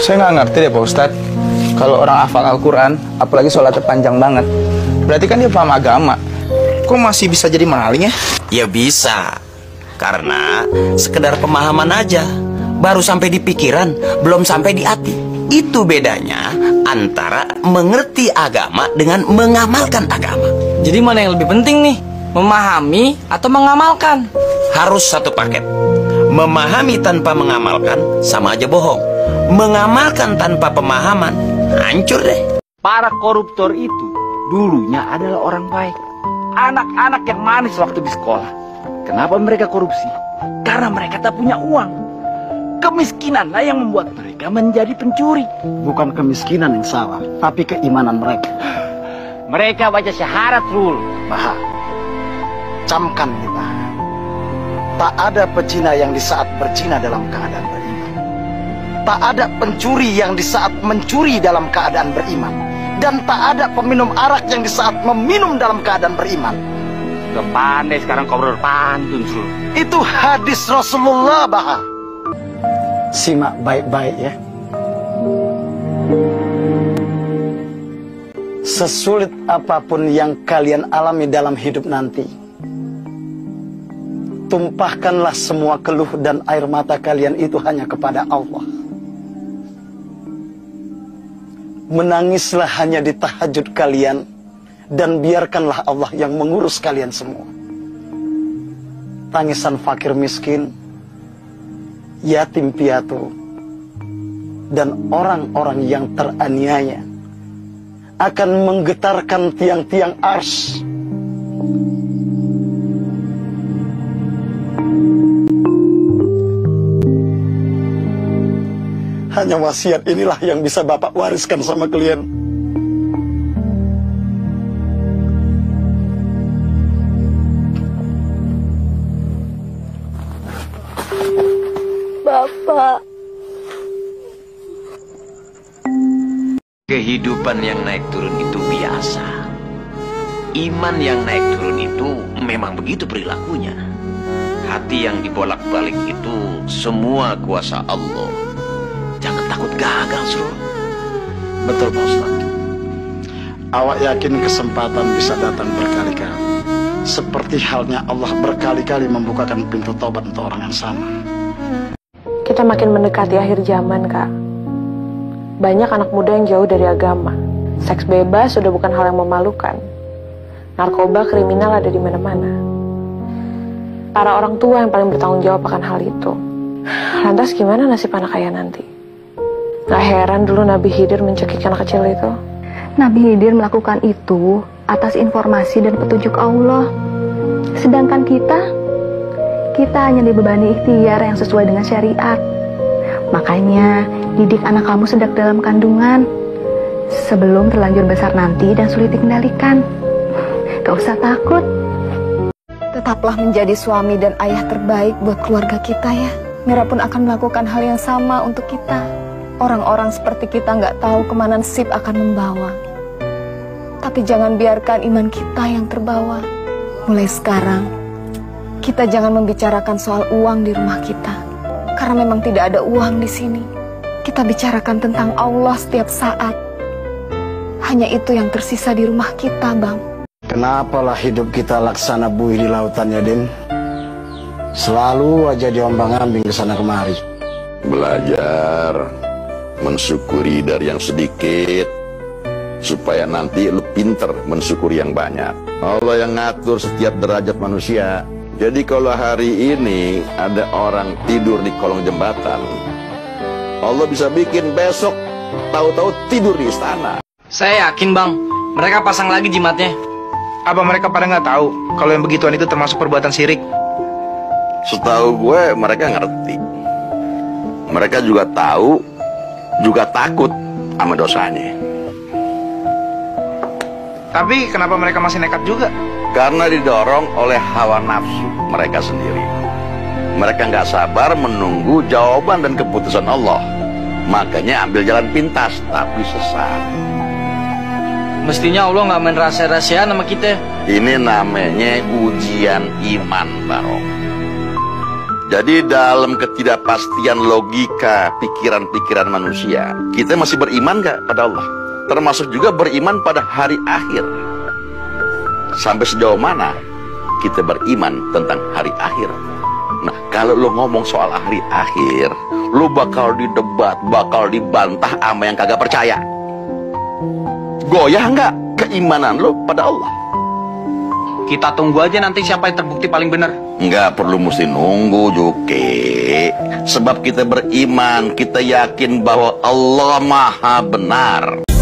Saya nggak ngerti deh Pak Ustadz. Kalau orang hafal Al-Quran, apalagi sholatnya panjang banget, berarti kan dia paham agama. Kok masih bisa jadi maling ya? Ya bisa, karena sekedar pemahaman aja, baru sampai di pikiran, belum sampai di hati. Itu bedanya antara mengerti agama dengan mengamalkan agama. Jadi mana yang lebih penting nih? Memahami atau mengamalkan? Harus satu paket. Memahami tanpa mengamalkan sama aja bohong. Mengamalkan tanpa pemahaman, hancur deh. Para koruptor itu dulunya adalah orang baik. Anak-anak yang manis waktu di sekolah. Kenapa mereka korupsi? Karena mereka tak punya uang. Kemiskinan yang membuat mereka menjadi pencuri. Bukan kemiskinan yang salah, tapi keimanan mereka. Mereka baca syahadat rul. Bah, camkan kita. Tak ada pezina yang di saat berzina dalam keadaan beriman. Tak ada pencuri yang di saat mencuri dalam keadaan beriman. Dan tak ada peminum arak yang di saat meminum dalam keadaan beriman. Sudah pandai sekarang kau berpantun rul. Itu hadis Rasulullah, bah. Simak baik-baik ya. Sesulit apapun yang kalian alami dalam hidup nanti, tumpahkanlah semua keluh dan air mata kalian itu hanya kepada Allah. Menangislah hanya di tahajud kalian, dan biarkanlah Allah yang mengurus kalian semua. Tangisan fakir miskin, yatim piatu, dan orang-orang yang teraniaya akan menggetarkan tiang-tiang ars. Hanya wasiat inilah yang bisa Bapak wariskan sama kalian. Bapak. Kehidupan yang naik turun itu biasa. Iman yang naik turun itu memang begitu perilakunya. Hati yang dibolak-balik itu semua kuasa Allah. Jangan takut gagal, Bro. Betul, Pak Ustadz. Awak yakin kesempatan bisa datang berkali-kali. Seperti halnya Allah berkali-kali membukakan pintu taubat untuk orang yang sama. Kita makin mendekati akhir zaman, Kak. Banyak anak muda yang jauh dari agama. Seks bebas sudah bukan hal yang memalukan. Narkoba kriminal ada di mana-mana. Para orang tua yang paling bertanggung jawab akan hal itu. Lantas gimana nasib anak ayah nanti? Gak heran dulu Nabi Khidir mencekik anak kecil itu. Nabi Khidir melakukan itu atas informasi dan petunjuk Allah. Sedangkan kita hanya dibebani ikhtiar yang sesuai dengan syariat. Makanya, didik anak kamu sejak dalam kandungan, sebelum terlanjur besar nanti dan sulit dikendalikan. Gak usah takut. Tetaplah menjadi suami dan ayah terbaik buat keluarga kita ya. Mira pun akan melakukan hal yang sama untuk kita. Orang-orang seperti kita nggak tahu kemana nasib akan membawa. Tapi jangan biarkan iman kita yang terbawa. Mulai sekarang, kita jangan membicarakan soal uang di rumah kita. Karena memang tidak ada uang di sini. Kita bicarakan tentang Allah setiap saat. Hanya itu yang tersisa di rumah kita, Bang. Kenapalah hidup kita laksana buih di lautannya, Din? Selalu aja diombang-ambing ke sana kemari. Belajar mensyukuri dari yang sedikit, supaya nanti lu pinter mensyukuri yang banyak. Allah yang ngatur setiap derajat manusia. Jadi kalau hari ini ada orang tidur di kolong jembatan, Allah bisa bikin besok tahu-tahu tidur di istana. Saya yakin, Bang, mereka pasang lagi jimatnya. Apa mereka pada nggak tahu kalau yang begituan itu termasuk perbuatan syirik? Setahu gue mereka ngerti. Mereka juga tahu, juga takut sama dosanya. Tapi kenapa mereka masih nekat juga? Karena didorong oleh hawa nafsu mereka sendiri. Mereka nggak sabar menunggu jawaban dan keputusan Allah. Makanya ambil jalan pintas, tapi sesat. Mestinya Allah nggak main rahasia-rahasiaan sama kita. Ini namanya ujian iman, Barok. Jadi dalam ketidakpastian logika pikiran-pikiran manusia, kita masih beriman gak pada Allah? Termasuk juga beriman pada hari akhir. Sampai sejauh mana kita beriman tentang hari akhir? Nah, kalau lo ngomong soal hari akhir, lo bakal didebat, bakal dibantah sama yang kagak percaya. Goyah nggak keimanan lo pada Allah? Kita tunggu aja nanti siapa yang terbukti paling benar. Nggak perlu mesti nunggu, Juki. Sebab kita beriman, kita yakin bahwa Allah Maha Benar.